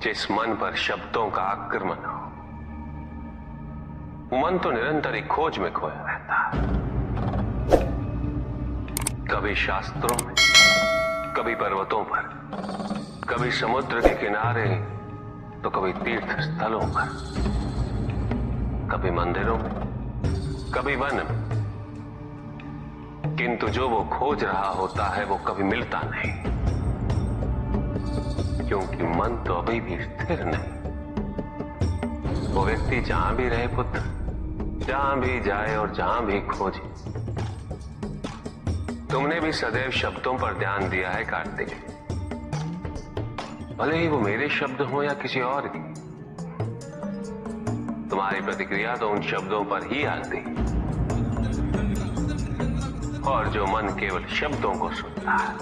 जिस मन पर शब्दों का आक्रमण हो, वो मन तो निरंतर ही खोज में खोया रहता है। कभी शास्त्रों में, कभी पर्वतों पर, कभी समुद्र के किनारे, तो कभी तीर्थ स्थलों पर, कभी मंदिरों में, कभी वन में। किंतु जो वो खोज रहा होता है वो कभी मिलता नहीं, क्योंकि मन तो अभी भी स्थिर नहीं। वो व्यक्ति जहां भी रहे पुत्र, जहां भी जाए और जहां भी खोजे। तुमने भी सदैव शब्दों पर ध्यान दिया है कार्तिक, भले ही वो मेरे शब्द हो या किसी और की। तुम्हारी प्रतिक्रिया तो उन शब्दों पर ही आती, और जो मन केवल शब्दों को सुनता है,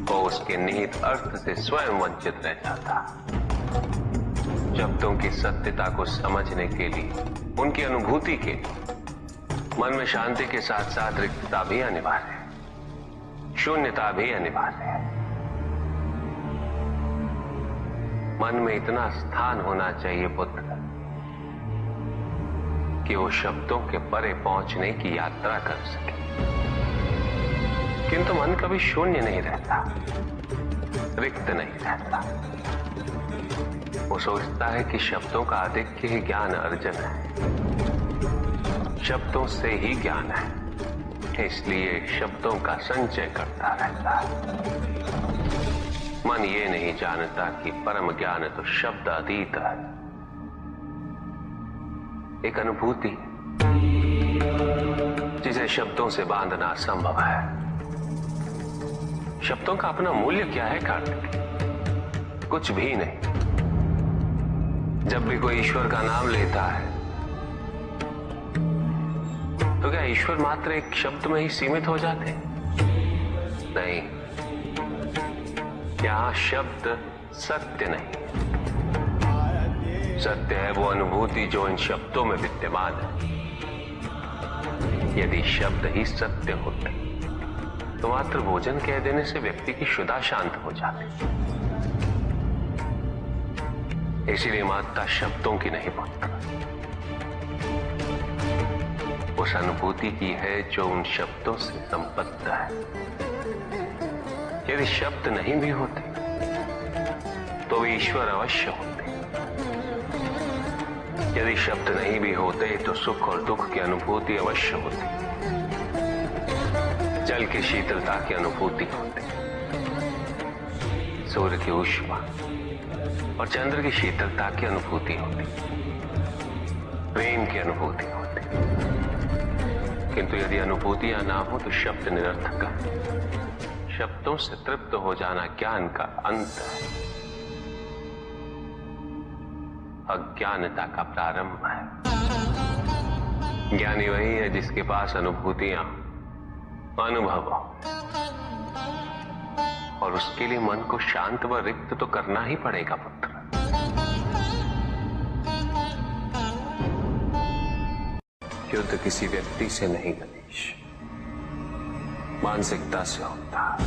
वो उसके निहित अर्थ से स्वयं वंचित रह जाता। शब्दों की सत्यता को समझने के लिए, उनकी अनुभूति के लिए, मन में शांति के साथ साथ रिक्तता भी अनिवार्य है, शून्यता भी अनिवार्य है। मन में इतना स्थान होना चाहिए पुत्र कि वो शब्दों के परे पहुंचने की यात्रा कर सके। किंतु मन कभी शून्य नहीं रहता, रिक्त नहीं रहता। वो सोचता है कि शब्दों का आधिक्य ही ज्ञान अर्जन है, शब्दों से ही ज्ञान है, इसलिए शब्दों का संचय करता रहता है। मन ये नहीं जानता कि परम ज्ञान तो शब्द अतीत है, एक अनुभूति जिसे शब्दों से बांधना असंभव है। शब्दों का अपना मूल्य क्या है कार्तिक? कुछ भी नहीं। जब भी कोई ईश्वर का नाम लेता है तो क्या ईश्वर मात्र एक शब्द में ही सीमित हो जाते? नहीं, यहां शब्द सत्य नहीं, सत्य है वो अनुभूति जो इन शब्दों में विद्यमान है। यदि शब्द ही सत्य होते तो मात्र भोजन कह देने से व्यक्ति की क्षुधा शांत हो जाती। इसीलिए महत्ता शब्दों की नहीं पुत्र, उस अनुभूति की है जो उन शब्दों से संबद्ध है। यदि शब्द नहीं भी होते तो वे ईश्वर अवश्य होते। यदि शब्द नहीं भी होते तो सुख और दुख की अनुभूति अवश्य होती, जल की शीतलता की अनुभूति होती, सूर्य की ऊष्मा और चंद्र की शीतलता की अनुभूति होती, प्रेम की अनुभूति होती। किंतु यदि अनुभूतियां ना हो तो शब्द निरर्थक है। शब्दों से तृप्त हो जाना ज्ञान का अंत है, अज्ञानता का प्रारंभ है। ज्ञानी वही है जिसके पास अनुभूतियां, अनुभव हो, और उसके लिए मन को शांत व रिक्त तो करना ही पड़ेगा पुत्र। युद्ध किसी व्यक्ति से नहीं गणेश, मानसिकता से होता है।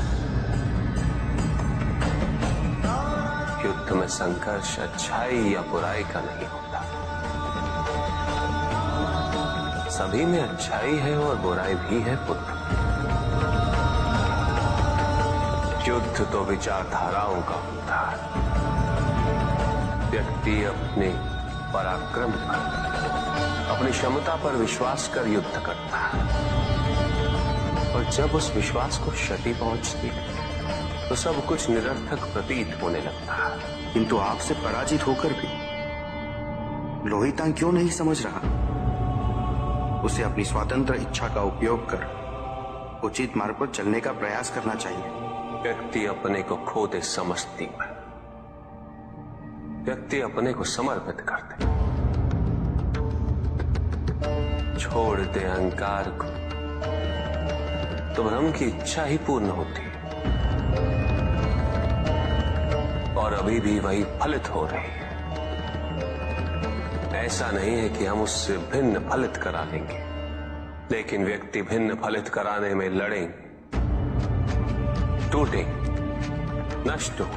युद्ध में संघर्ष अच्छाई या बुराई का नहीं होता, सभी में अच्छाई है और बुराई भी है पुत्र। युद्ध तो विचारधाराओं का होता है। व्यक्ति अपने पराक्रम पर, अपनी क्षमता पर विश्वास कर युद्ध करता है, और जब उस विश्वास को क्षति पहुंचती तो सब कुछ निरर्थक प्रतीत होने लगता है। किंतु आपसे पराजित होकर भी लोहितांग क्यों नहीं समझ रहा? उसे अपनी स्वतंत्र इच्छा का उपयोग कर उचित मार्ग पर चलने का प्रयास करना चाहिए। व्यक्ति अपने को खो दे समझती है, व्यक्ति अपने को समर्पित कर दे, छोड़ दे अहंकार को, तो भ्रम की इच्छा ही पूर्ण होती है, और अभी भी वही फलित हो रही है। ऐसा नहीं है कि हम उससे भिन्न फलित करा लेंगे, लेकिन व्यक्ति भिन्न फलित कराने में लड़ेंगे, टूटेंगे, नष्ट हो।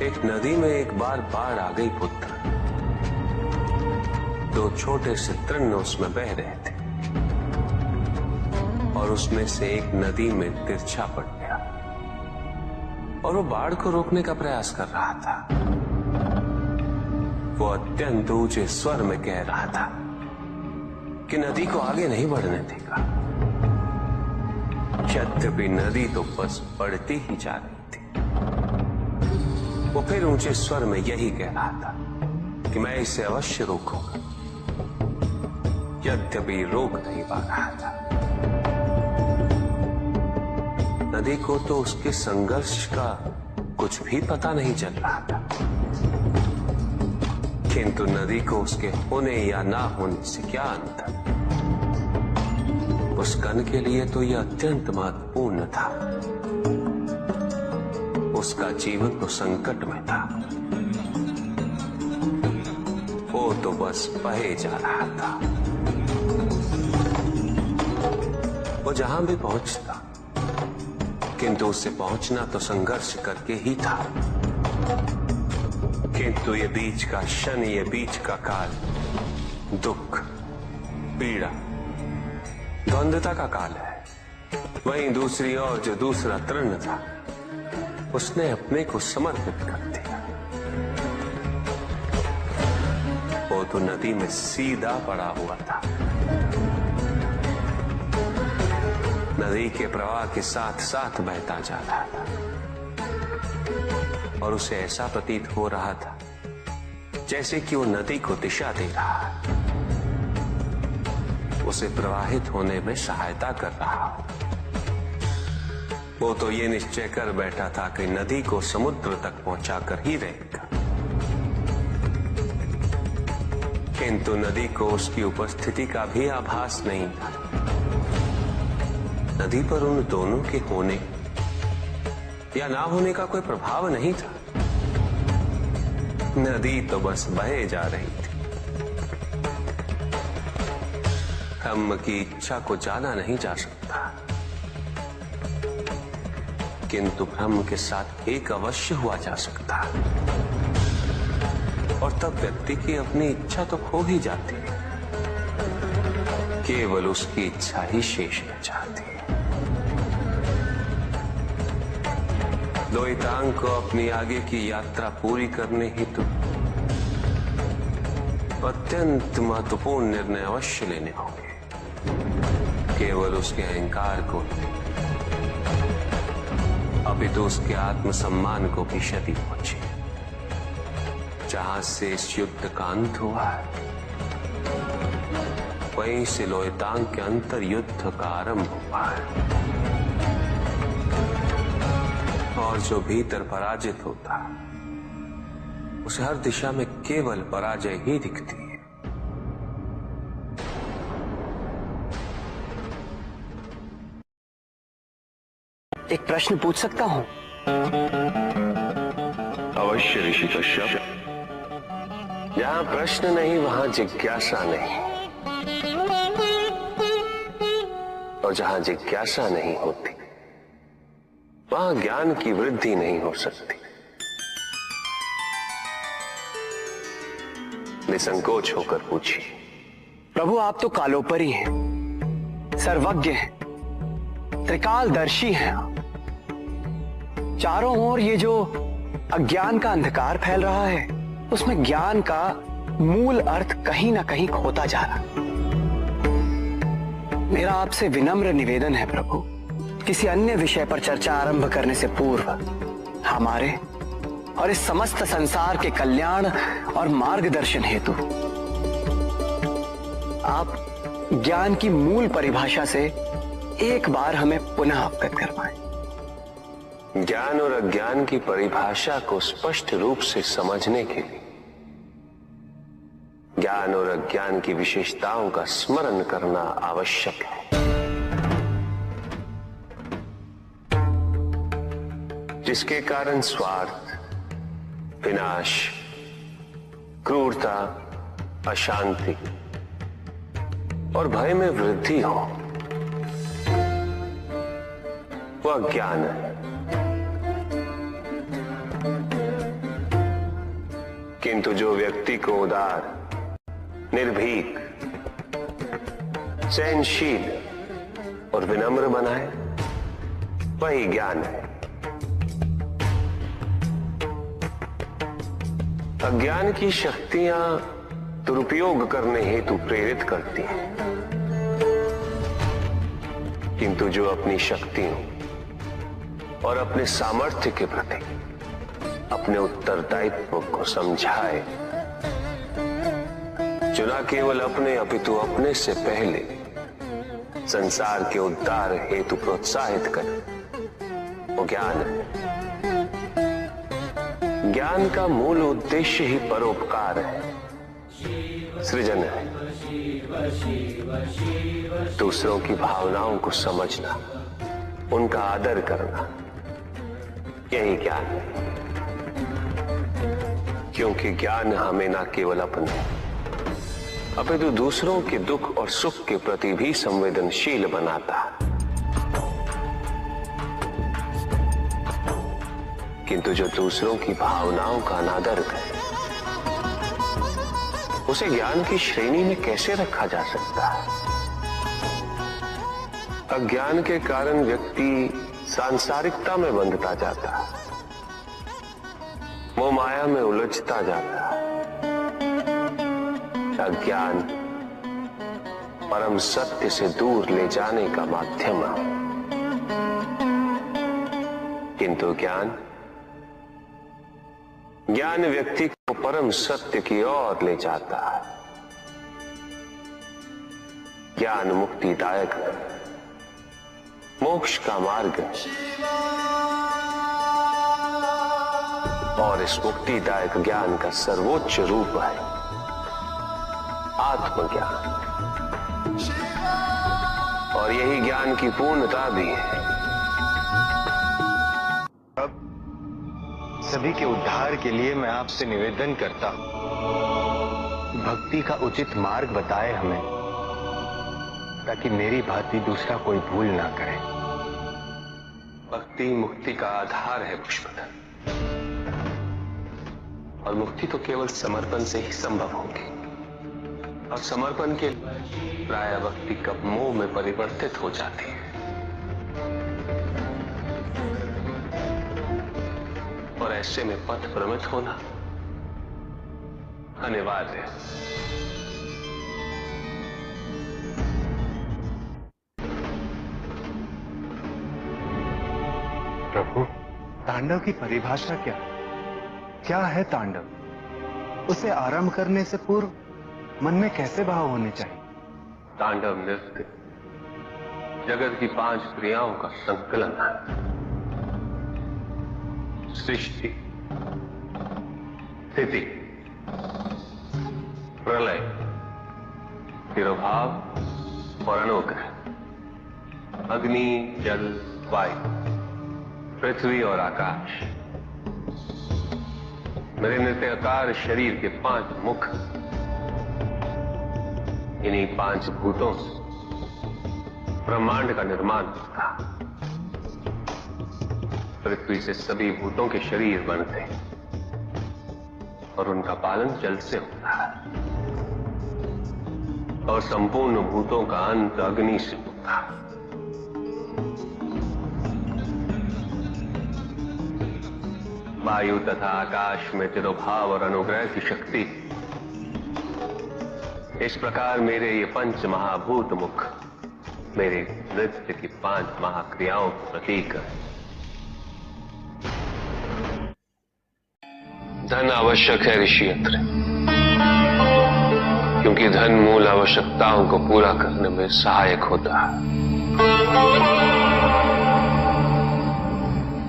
एक नदी में एक बार बाढ़ आ गई पुत्र। दो छोटे से तृण उसमें बह रहे थे और उसमें से एक नदी में तिरछा पड़ गया और वो बाढ़ को रोकने का प्रयास कर रहा था। वो अत्यंत ऊंचे स्वर में कह रहा था कि नदी को आगे नहीं बढ़ने देगा। यद्यपि नदी तो बस बढ़ती ही जा रही थी। वो फिर ऊंचे स्वर में यही कह रहा था कि मैं इसे अवश्य रोकूंगा, यद्यपि रोक नहीं पा रहा था। नदी को तो उसके संघर्ष का कुछ भी पता नहीं चल रहा था, किंतु नदी को उसके होने या ना होने से क्या अंतर। उस कण के लिए तो यह अत्यंत महत्वपूर्ण था। उसका जीवन तो संकट में था। वो तो बस बहे जा रहा था। वो जहां भी पहुंचता, किंतु उससे पहुंचना तो संघर्ष करके ही था। किंतु ये बीच का क्षण, ये बीच का काल दुख, पीड़ा, द्वंद्वता का काल है। वहीं दूसरी ओर जो दूसरा तृण था, उसने अपने को समर्पित कर दिया। वो तो नदी में सीधा पड़ा हुआ था। नदी के प्रवाह के साथ साथ बहता जा रहा था और उसे ऐसा प्रतीत हो रहा था जैसे कि वो नदी को दिशा दे रहा है, उसे प्रवाहित होने में सहायता कर रहा हो। वो तो ये निश्चय कर बैठा था कि नदी को समुद्र तक पहुंचाकर ही रहेगा, किंतु नदी को उसकी उपस्थिति का भी आभास नहीं था। नदी पर उन दोनों के होने या ना होने का कोई प्रभाव नहीं था। नदी तो बस बहे जा रही थी। ब्रह्म की इच्छा को जाना नहीं जा सकता, किंतु ब्रह्म के साथ एक अवश्य हुआ जा सकता, और तब व्यक्ति की अपनी इच्छा तो खो ही जाती है। केवल उसकी इच्छा ही शेष रह जाती है। द्वैतांग को अपनी आगे की यात्रा पूरी करने हेतु अत्यंत महत्वपूर्ण निर्णय अवश्य लेने होंगे। केवल उसके अहंकार को, अपितु उसके आत्मसम्मान को भी क्षति पहुंची। जहां से इस युद्ध का अंत हुआ है, वहीं से लोयतांग के अंतर युद्ध का आरंभ हुआ है। और जो भीतर पराजित होता, उसे हर दिशा में केवल पराजय ही दिखती है। एक प्रश्न पूछ सकता हूं? अवश्य ऋषि कश्यप। जहां प्रश्न नहीं वहां जिज्ञासा नहीं, और जहां जिज्ञासा नहीं होती वहां ज्ञान की वृद्धि नहीं हो सकती। निसंकोच होकर पूछिए। प्रभु, आप तो कालोपरी हैं, सर्वज्ञ हैं, त्रिकालदर्शी हैं। चारों ओर ये जो अज्ञान का अंधकार फैल रहा है, उसमें ज्ञान का मूल अर्थ कहीं ना कहीं खोता जा रहा। मेरा आपसे विनम्र निवेदन है प्रभु, किसी अन्य विषय पर चर्चा आरंभ करने से पूर्व हमारे और इस समस्त संसार के कल्याण और मार्गदर्शन हेतु आप ज्ञान की मूल परिभाषा से एक बार हमें पुनः अवगत करवाएं। ज्ञान और अज्ञान की परिभाषा को स्पष्ट रूप से समझने के लिए ज्ञान और अज्ञान की विशेषताओं का स्मरण करना आवश्यक है। जिसके कारण स्वार्थ, विनाश, क्रूरता, अशांति और भय में वृद्धि हो, वो अज्ञान है। किंतु जो व्यक्ति को उदार, निर्भीक, सहनशील और विनम्र बनाए, वही ज्ञान है। अज्ञान की शक्तियां दुरुपयोग करने हेतु प्रेरित करती हैं, किंतु जो अपनी शक्तियों और अपने सामर्थ्य के प्रति अपने उत्तरदायित्व को समझाए, जो न केवल अपने अपितु अपने से पहले संसार के उद्धार हेतु प्रोत्साहित करे, वो ज्ञान है। ज्ञान का मूल उद्देश्य ही परोपकार है, सृजन है। दूसरों की भावनाओं को समझना, उनका आदर करना, यही ज्ञान है। क्योंकि ज्ञान हमें न केवल अपने अपितु दूसरों के दुख और सुख के प्रति भी संवेदनशील बनाता है। किंतु जो दूसरों की भावनाओं का अनादर करे, उसे ज्ञान की श्रेणी में कैसे रखा जा सकता है? अज्ञान के कारण व्यक्ति सांसारिकता में बंधता जाता है, मोह माया में उलझता जाता है। अज्ञान परम सत्य से दूर ले जाने का माध्यम है, किंतु ज्ञान व्यक्ति को परम सत्य की ओर ले जाता है। ज्ञान मुक्तिदायक है, मोक्ष का मार्ग है, और इस मुक्तिदायक ज्ञान का सर्वोच्च रूप है आत्मज्ञान, और यही ज्ञान की पूर्णता भी है। सभी के उद्धार के लिए मैं आपसे निवेदन करता हूं, भक्ति का उचित मार्ग बताए हमें, ताकि मेरी भांति दूसरा कोई भूल ना करे। भक्ति मुक्ति का आधार है पुष्पधन, और मुक्ति तो केवल समर्पण से ही संभव होगी। और समर्पण के प्राय भक्ति कब मोह में परिवर्तित हो जाती है, और ऐसे में पथ भ्रमित होना अनिवार्य है। प्रभु, तांडव की परिभाषा क्या है तांडव? उसे आरंभ करने से पूर्व मन में कैसे भाव होने चाहिए? तांडव नृत्य जगत की 5 क्रियाओं का संकलन है। सृष्टि, स्थिति, प्रलय, तिरोभाव और अनुग्रह, अग्नि, जल, वायु, पृथ्वी और आकाश। मेरे नृत्याकार शरीर के 5 मुख, इन्हीं 5 भूतों से ब्रह्मांड का निर्माण होता। पृथ्वी से सभी भूतों के शरीर बनते हैं, और उनका पालन जल से होता है, और संपूर्ण भूतों का अंत अग्नि से होता है। वायु तथा आकाश में तिरोभाव और अनुग्रह की शक्ति। इस प्रकार मेरे ये 5 महाभूत मुख मेरे नृत्य की 5 महाक्रियाओं का प्रतीक है। धन आवश्यक है ऋषियत्र, क्योंकि धन मूल आवश्यकताओं को पूरा करने में सहायक होता है।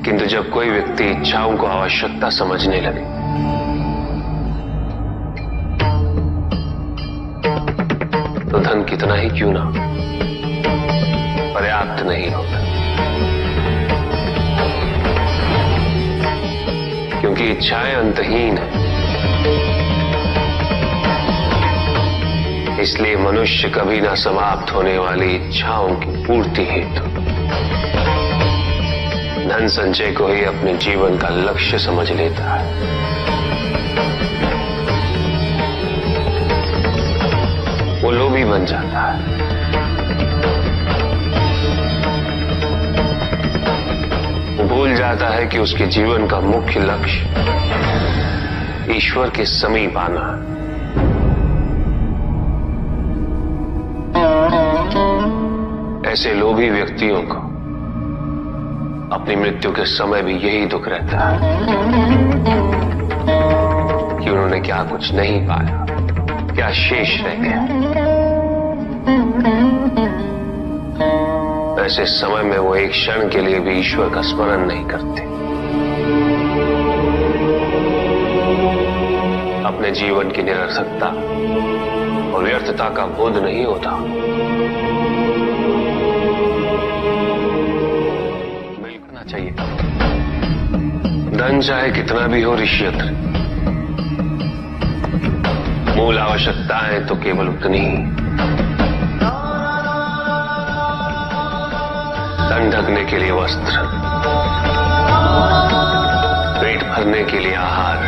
किंतु जब कोई व्यक्ति इच्छाओं को आवश्यकता समझने लगे, तो धन कितना ही क्यों ना पर्याप्त नहीं होता, क्योंकि इच्छाएं अंतहीन है। इसलिए मनुष्य कभी ना समाप्त होने वाली इच्छाओं की पूर्ति हेतु धन संचय को ही अपने जीवन का लक्ष्य समझ लेता है, वो लोभी बन जाता है। वो भूल जाता है कि उसके जीवन का मुख्य लक्ष्य ईश्वर के समीप आना है। ऐसे लोभी व्यक्तियों को अपनी मृत्यु के समय भी यही दुख रहता है कि उन्होंने क्या कुछ नहीं पाया, क्या शेष रह गया। ऐसे समय में वो एक क्षण के लिए भी ईश्वर का स्मरण नहीं करते, अपने जीवन की निरर्थकता और व्यर्थता का बोध नहीं होता। बिल्कुल चाहिए, धन चाहे कितना भी हो ऋषियत्र, मूल आवश्यकताएं तो केवल उतनी ही। तन ढकने के लिए वस्त्र, पेट भरने के लिए आहार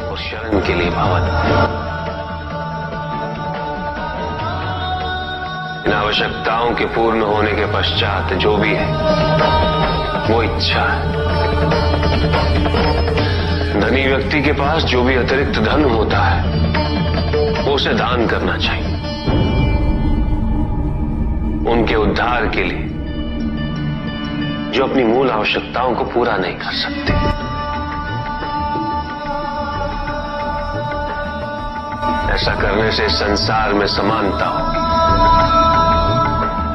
और शरण के लिए भवन। इन आवश्यकताओं के पूर्ण होने के पश्चात जो भी है वो इच्छा है। धनी व्यक्ति के पास जो भी अतिरिक्त धन होता है वो उसे दान करना चाहिए, उनके उद्धार के लिए जो अपनी मूल आवश्यकताओं को पूरा नहीं कर सकते। ऐसा करने से संसार में समानता होगी,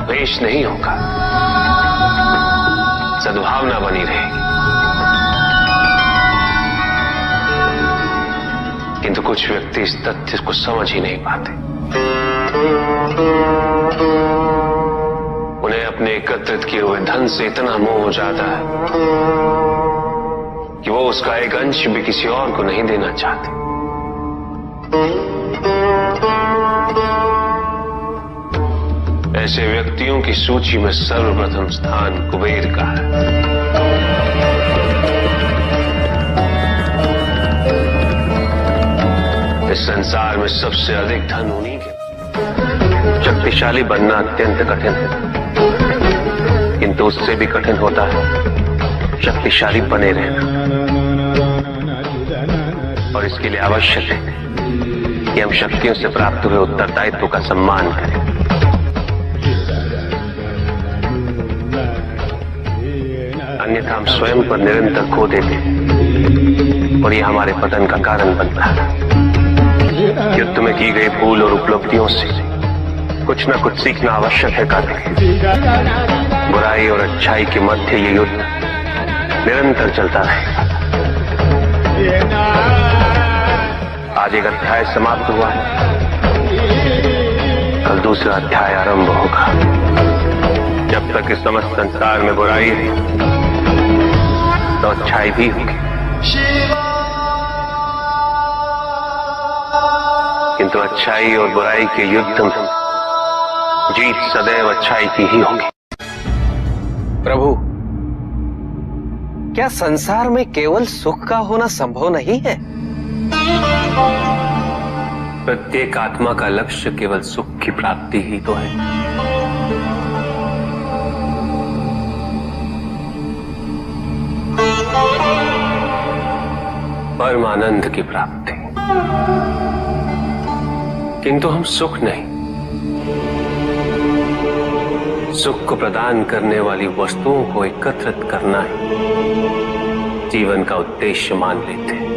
द्वेष नहीं होगा, सद्भावना बनी रहेगी। किंतु कुछ व्यक्ति इस तथ्य को समझ ही नहीं पाते। उन्हें अपने एकत्रित किए हुए धन से इतना मोह हो जाता है कि वो उसका एक अंश भी किसी और को नहीं देना चाहते। ऐसे व्यक्तियों की सूची में सर्वप्रथम स्थान कुबेर का है। इस संसार में सबसे अधिक धन उन्हीं के। शक्तिशाली बनना अत्यंत कठिन है, किंतु उससे भी कठिन होता है शक्तिशाली बने रहना। और इसके लिए आवश्यक है कि हम शक्तियों से प्राप्त हुए उत्तरदायित्व का सम्मान करें। अन्यथा हम स्वयं पर निरंतर खो देते हैं और यह हमारे पतन का कारण बनता है। युद्ध में की गई भूल और उपलब्धियों से कुछ न कुछ सीखना आवश्यक है कार्तिक। बुराई और अच्छाई के मध्य ये युद्ध निरंतर चलता रहेगा। आज एक अध्याय समाप्त हुआ है, कल दूसरा अध्याय आरंभ होगा। जब तक इस समस्त संसार में बुराई है तो अच्छाई भी होगी, किंतु अच्छाई और बुराई के युद्ध में जीत सदैव अच्छाई की ही होगी। प्रभु, क्या संसार में केवल सुख का होना संभव नहीं है? प्रत्येक आत्मा का लक्ष्य केवल सुख की प्राप्ति ही तो है। परमानंद की प्राप्ति, किंतु हम सुख नहीं, सुख को प्रदान करने वाली वस्तुओं को एकत्रित करना ही जीवन का उद्देश्य मान लेते हैं।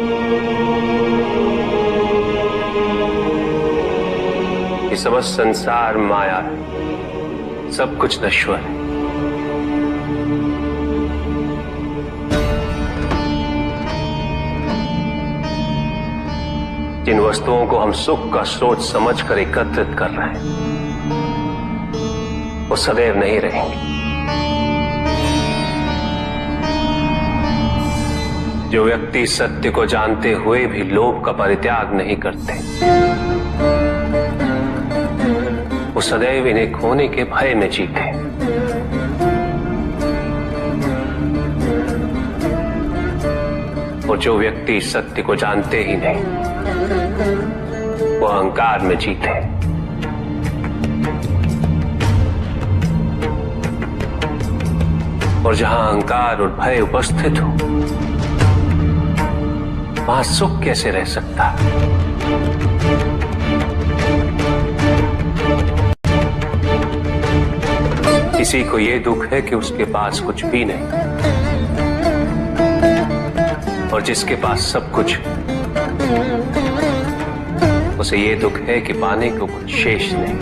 ये समस्त संसार माया है, सब कुछ नश्वर है। जिन वस्तुओं को हम सुख का स्रोत समझकर एकत्रित कर रहे हैं वो सदैव नहीं रहेंगे। जो व्यक्ति सत्य को जानते हुए भी लोभ का परित्याग नहीं करते वो सदैव इन्हें खोने के भय में जीते। और जो व्यक्ति सत्य को जानते ही नहीं, वो अहंकार में जीते। और जहां अहंकार और भय उपस्थित हो, वहां सुख कैसे रह सकता? किसी को यह दुख है कि उसके पास कुछ भी नहीं, और जिसके पास सब कुछ, उसे यह दुख है कि पाने को कुछ शेष नहीं।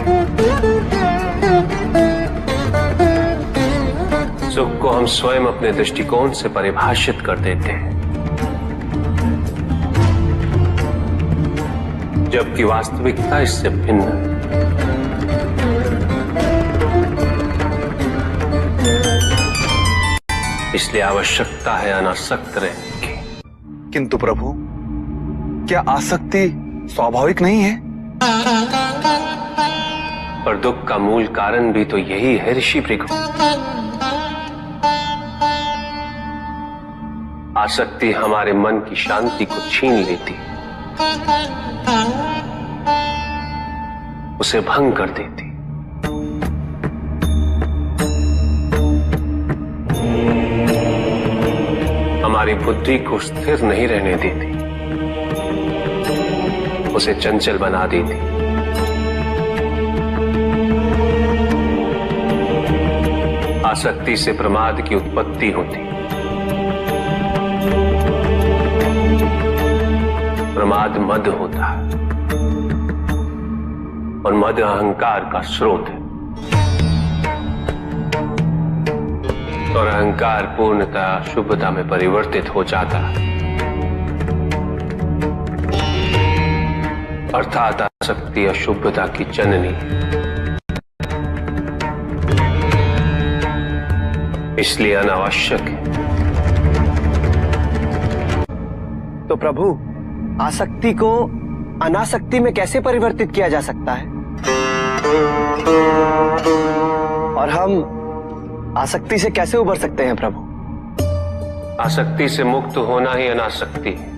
सुख को हम स्वयं अपने दृष्टिकोण से परिभाषित कर देते हैं, जबकि वास्तविकता इससे भिन्न है। इसलिए आवश्यकता है अनासक्त रहने की। किंतु प्रभु, क्या आसक्ति स्वाभाविक नहीं है? पर दुख का मूल कारण भी तो यही है ऋषि भृगु। आसक्ति हमारे मन की शांति को छीन लेती, उसे भंग कर देती। हमारी बुद्धि को स्थिर नहीं रहने देती, उसे चंचल बना देती। आसक्ति से प्रमाद की उत्पत्ति होती। प्रमाद मद होता है, और मद अहंकार का स्रोत है। और अहंकार पूर्णतः शुभता में परिवर्तित हो जाता है, अर्थात आसक्ति अशुभता की जननी। इसलिए अनावश्यक है। तो प्रभु, आसक्ति को अनासक्ति में कैसे परिवर्तित किया जा सकता है? और हम आसक्ति से कैसे उबर सकते हैं प्रभु? आसक्ति से मुक्त होना ही अनासक्ति है।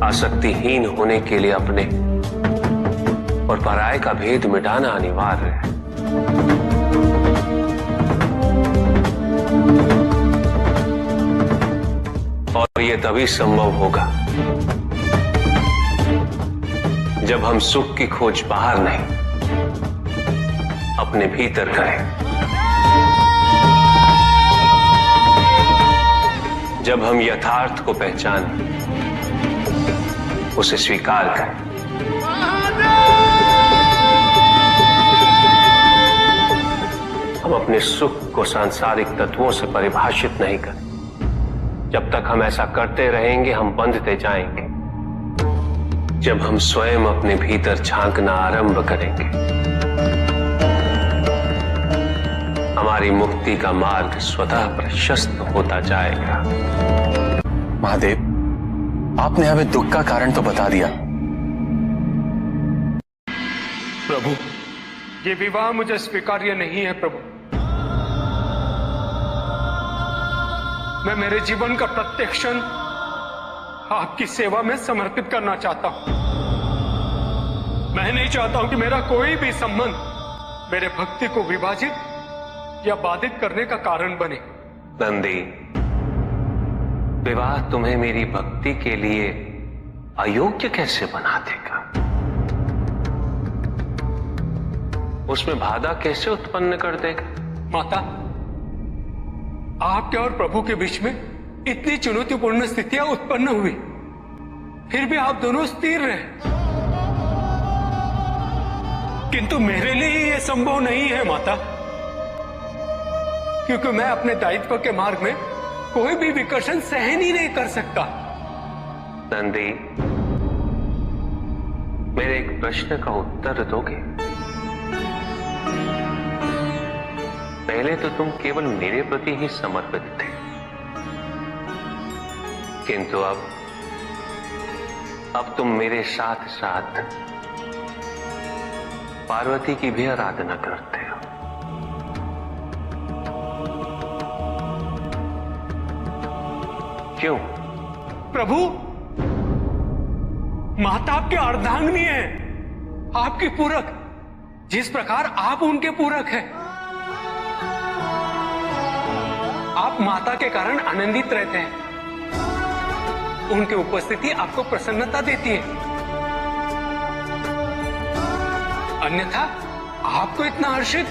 आसक्तिहीन होने के लिए अपने और पराये का भेद मिटाना अनिवार्य है। और यह तभी संभव होगा जब हम सुख की खोज बाहर नहीं, अपने भीतर करें। जब हम यथार्थ को पहचानें, उसे स्वीकार करें। हम अपने सुख को सांसारिक तत्वों से परिभाषित नहीं करें। जब तक हम ऐसा करते रहेंगे, हम बंधते जाएंगे। जब हम स्वयं अपने भीतर झांकना आरंभ करेंगे, हमारी मुक्ति का मार्ग स्वतः प्रशस्त होता जाएगा। महादेव, आपने हमें दुख का कारण तो बता दिया। प्रभु, ये विवाह मुझे स्वीकार्य नहीं है प्रभु। मैं मेरे जीवन का प्रत्येक क्षण आपकी सेवा में समर्पित करना चाहता हूं। मैं नहीं चाहता हूं कि मेरा कोई भी संबंध मेरे भक्ति को विभाजित या बाधित करने का कारण बने। नंदी, विवाह तुम्हें मेरी भक्ति के लिए अयोग्य कैसे बना देगा? उसमें बाधा कैसे उत्पन्न कर देगा? माता, आपके और प्रभु के बीच में इतनी चुनौतीपूर्ण स्थितियां उत्पन्न हुई, फिर भी आप दोनों स्थिर रहे। किंतु मेरे लिए यह संभव नहीं है माता, क्योंकि मैं अपने दायित्व के मार्ग में कोई भी विकर्षण सहन ही नहीं कर सकता। नंदी, मेरे एक प्रश्न का उत्तर दोगे? पहले तो तुम केवल मेरे प्रति ही समर्पित थे, किंतु अब अब तुम मेरे साथ साथ पार्वती की भी आराधना करते हो। क्यों? प्रभु, माता आपके अर्धांगिनी है, आपकी पूरक, जिस प्रकार आप उनके पूरक हैं। आप माता के कारण आनंदित रहते हैं, उनकी उपस्थिति आपको प्रसन्नता देती है। अन्यथा आपको इतना हर्षित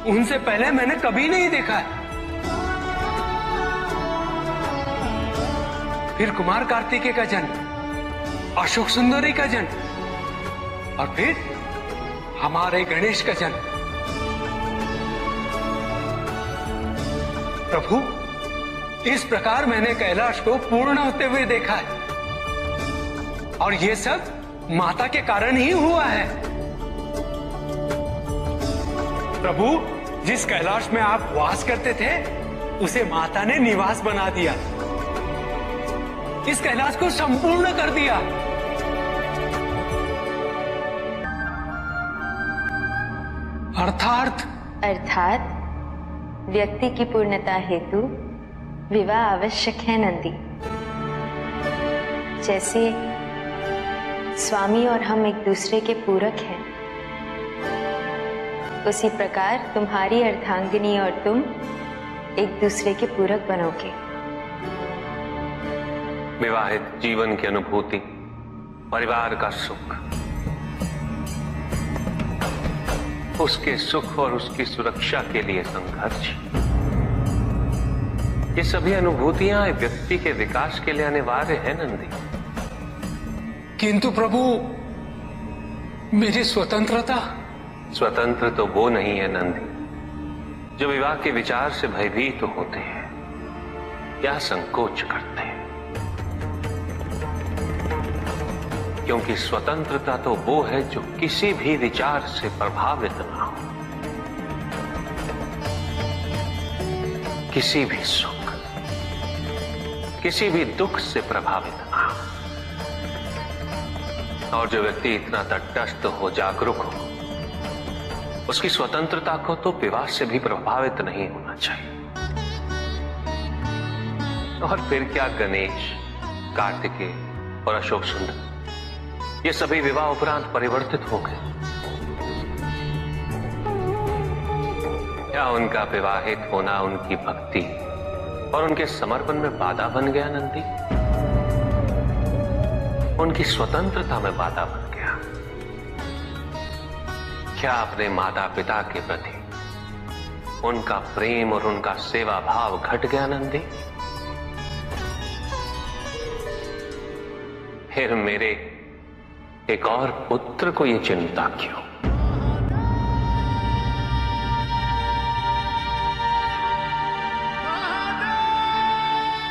उनसे पहले मैंने कभी नहीं देखा है। फिर कुमार कार्तिकेय का जन्म, अशोक सुंदरी का जन्म, और फिर हमारे गणेश का जन्म। प्रभु, इस प्रकार मैंने कैलाश को पूर्ण होते हुए देखा है, और यह सब माता के कारण ही हुआ है। प्रभु, जिस कैलाश में आप वास करते थे उसे माता ने निवास बना दिया, इस कैलाश को संपूर्ण कर दिया। अर्थात व्यक्ति की पूर्णता हेतु विवाह आवश्यक है नंदी। जैसे स्वामी और हम एक दूसरे के पूरक हैं, उसी प्रकार तुम्हारी अर्धांगिनी और तुम एक दूसरे के पूरक बनोगे। विवाहित जीवन की अनुभूति, परिवार का सुख, उसके सुख और उसकी सुरक्षा के लिए संघर्ष, ये सभी अनुभूतियां व्यक्ति के विकास के लिए अनिवार्य है नंदी। किंतु प्रभु, मेरी स्वतंत्रता। स्वतंत्र तो वो नहीं है नंदी जो विवाह के विचार से भयभीत होते हैं या संकोच करते हैं, क्योंकि स्वतंत्रता तो वो है जो किसी भी विचार से प्रभावित ना हो, किसी भी सुख, किसी भी दुख से प्रभावित ना हो। और जो व्यक्ति इतना तटस्थ हो, जागरूक हो, उसकी स्वतंत्रता को तो विवाह से भी प्रभावित नहीं होना चाहिए। और फिर क्या गणेश, कार्तिकेय और अशोक सुंदर, ये सभी विवाह उपरांत परिवर्तित हो गए? क्या उनका विवाहित होना उनकी भक्ति और उनके समर्पण में बाधा बन गया नंदी? उनकी स्वतंत्रता में बाधा बन गया? क्या अपने माता पिता के प्रति उनका प्रेम और उनका सेवा भाव घट गया नंदी? फिर मेरे एक और पुत्र को ये चिंता क्यों?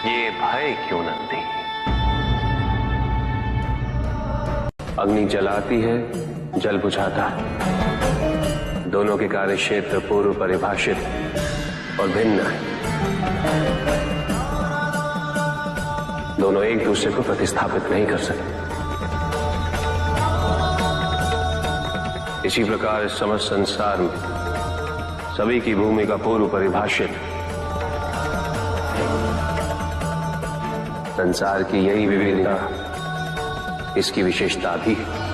ये भय क्यों नंदी? अग्नि जलाती है, जल बुझाता है। दोनों के कार्य क्षेत्र पूर्व परिभाषित और भिन्न है। दोनों एक दूसरे को प्रतिस्थापित नहीं कर सकते। इसी प्रकार इस समस्त संसार में सभी की भूमिका पूर्व परिभाषित। संसार की यही विविधता इसकी विशेषता भी है।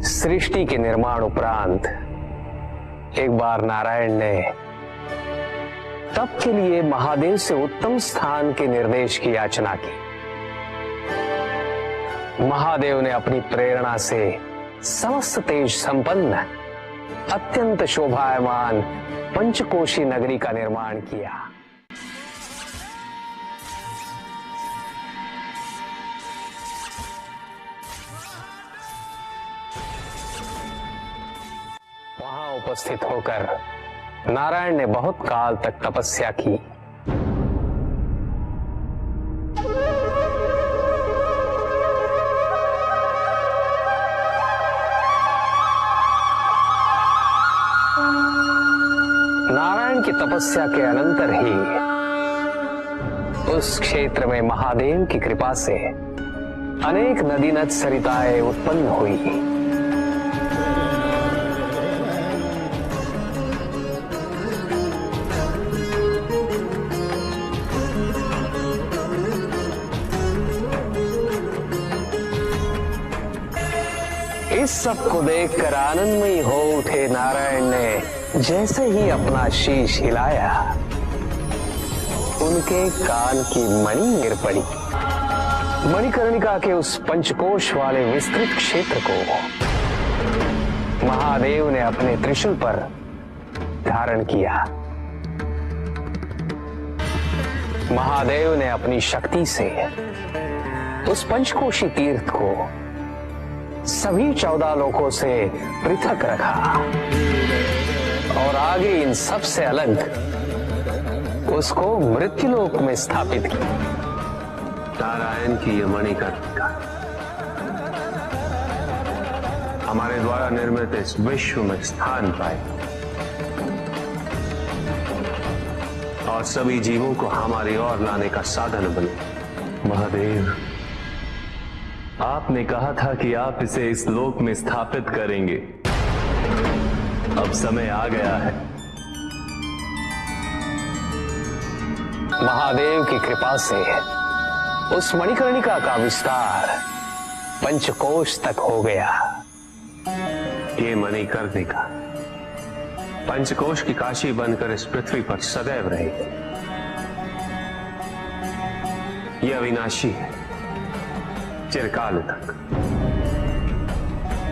सृष्टि के निर्माण उपरांत एक बार नारायण ने तप के लिए महादेव से उत्तम स्थान के निर्देश की याचना की। महादेव ने अपनी प्रेरणा से समस्त तेज संपन्न अत्यंत शोभायमान पंचकोशी नगरी का निर्माण किया। वहां उपस्थित होकर नारायण ने बहुत काल तक तपस्या की। तपस्या के अनंतर ही उस क्षेत्र में महादेव की कृपा से अनेक नदी नद सरिताएं उत्पन्न हुई। इस सब को देखकर आनंदमयी हो उठे नारायण ने जैसे ही अपना शीश हिलाया, उनके कान की मणि गिर पड़ी। मणिकर्णिका के उस पंचकोश वाले विस्तृत क्षेत्र को महादेव ने अपने त्रिशूल पर धारण किया। महादेव ने अपनी शक्ति से उस पंचकोशी तीर्थ को सभी 14 लोकों से पृथक रखा और आगे इन सब से अलग उसको मृत्युलोक में स्थापित किया। नारायण की यह मणिकर्णिका हमारे द्वारा निर्मित इस विश्व में स्थान पाए और सभी जीवों को हमारी ओर लाने का साधन बने। महादेव, आपने कहा था कि आप इसे इस लोक में स्थापित करेंगे। अब समय आ गया है। महादेव की कृपा से उस मणिकर्णिका का विस्तार पंचकोश तक हो गया। ये मणिकर्णिका पंचकोश की काशी बनकर इस पृथ्वी पर सदैव रहेगी। यह अविनाशी है, चिरकाल तक।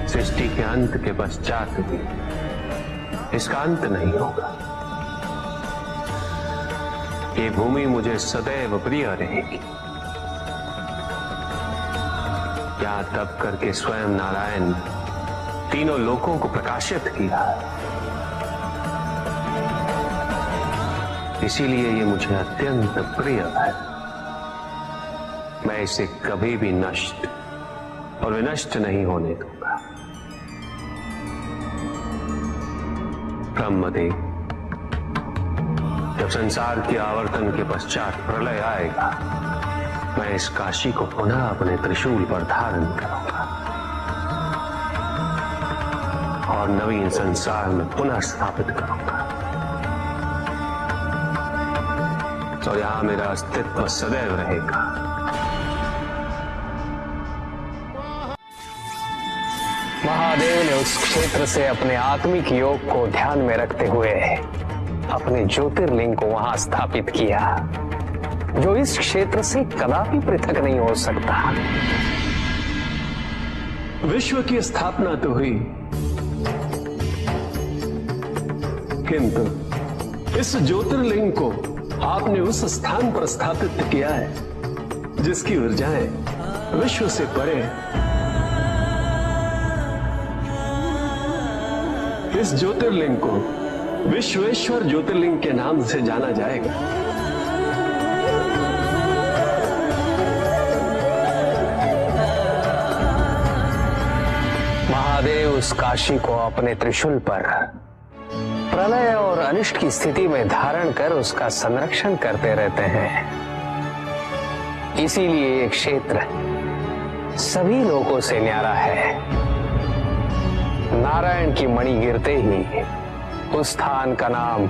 सृष्टि के अंत के पश्चात भी इसका अंत नहीं होगा। ये भूमि मुझे सदैव प्रिय रहेगी। यहां तप करके स्वयं नारायण तीनों लोकों को प्रकाशित किया, इसीलिए ये मुझे अत्यंत प्रिय है। मैं इसे कभी भी नष्ट और विनष्ट नहीं होने दूंगा। ब्रह्मदेव, जब संसार के आवर्तन के पश्चात प्रलय आएगा, मैं इस काशी को पुनः अपने त्रिशूल पर धारण करूंगा और नवीन संसार में पुनः स्थापित करूंगा और यहां मेरा अस्तित्व सदैव रहेगा। महादेव ने उस क्षेत्र से अपने आत्मिक योग को ध्यान में रखते हुए अपने ज्योतिर्लिंग को वहां स्थापित किया, जो इस क्षेत्र से कदापि पृथक नहीं हो सकता। विश्व की स्थापना तो हुई, किंतु इस ज्योतिर्लिंग को आपने उस स्थान पर स्थापित किया है जिसकी ऊर्जाएं विश्व से परे। इस ज्योतिर्लिंग को विश्वेश्वर ज्योतिर्लिंग के नाम से जाना जाएगा। महादेव उस काशी को अपने त्रिशूल पर प्रलय और अनिष्ट की स्थिति में धारण कर उसका संरक्षण करते रहते हैं। इसीलिए ये क्षेत्र सभी लोगों से न्यारा है। नारायण की मणि गिरते ही उस स्थान का नाम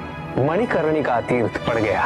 मणिकर्णिका तीर्थ पड़ गया।